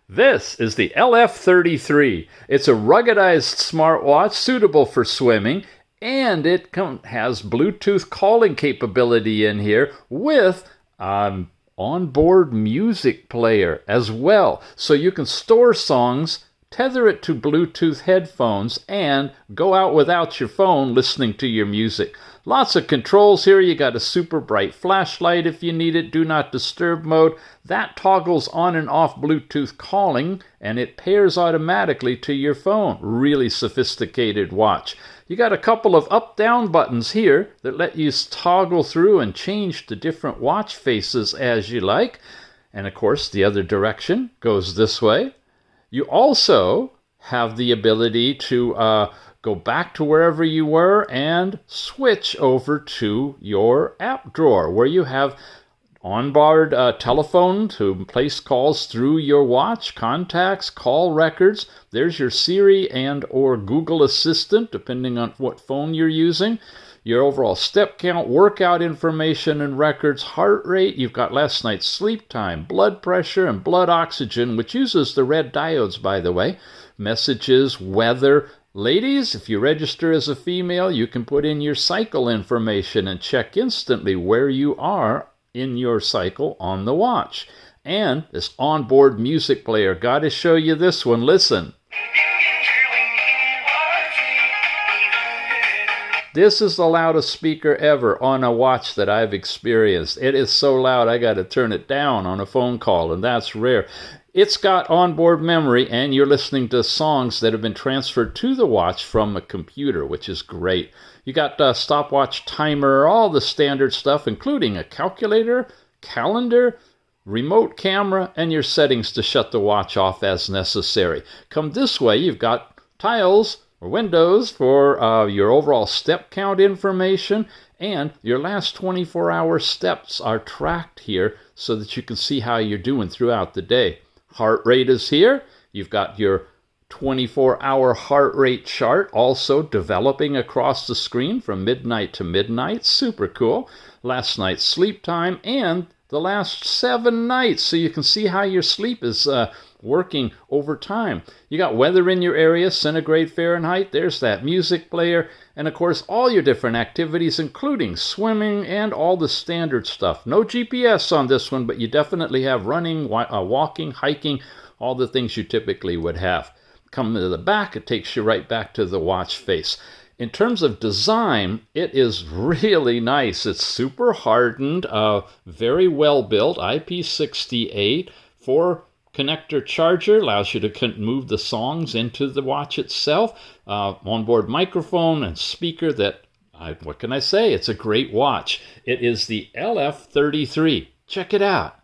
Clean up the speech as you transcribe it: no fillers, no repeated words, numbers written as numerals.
This is the LF33. It's a ruggedized smartwatch suitable for swimming, and it has Bluetooth calling capability in here with onboard music player as well. So you can store songs, tether it to Bluetooth headphones, and go out without your phone listening to your music. Lots of controls here. You got a super bright flashlight if you need it, do not disturb mode. That toggles on and off Bluetooth calling, and it pairs automatically to your phone. Really sophisticated watch. You got a couple of up-down buttons here that let you toggle through and change the different watch faces as you like. And of course, the other direction goes this way. You also have the ability to go back to wherever you were and switch over to your app drawer where you have onboard telephone to place calls through your watch, contacts, call records. There's your Siri and or Google Assistant, depending on what phone you're using. Your overall step count, workout information and records, heart rate. You've got last night's sleep time, blood pressure, and blood oxygen, which uses the red diodes, by the way. Messages, weather. Ladies, if you register as a female, you can put in your cycle information and check instantly where you are in your cycle on the watch. And this onboard music player. Got to show you this one. Listen. This is the loudest speaker ever on a watch that I've experienced. It is so loud I got to turn it down on a phone call, and that's rare. It's got onboard memory, and you're listening to songs that have been transferred to the watch from a computer, which is great. You got a stopwatch timer, all the standard stuff, including a calculator, calendar, remote camera, and your settings to shut the watch off as necessary. Come this way, you've got tiles or windows for your overall step count information, and your last 24-hour steps are tracked here so that you can see how you're doing throughout the day. Heart rate is here. You've got your 24-hour heart rate chart also developing across the screen from midnight to midnight. Super cool. Last night's sleep time and the last 7 nights, so you can see how your sleep is working over time. You got weather in your area, centigrade, Fahrenheit. There's that music player. And of course, all your different activities, including swimming and all the standard stuff. No GPS on this one, but you definitely have running, walking, hiking, all the things you typically would have. Come to the back, it takes you right back to the watch face. In terms of design, it is really nice. It's super hardened, very well built, IP68, 4-connector charger, allows you to move the songs into the watch itself, onboard microphone and speaker that, what can I say? It's a great watch. It is the LF33. Check it out.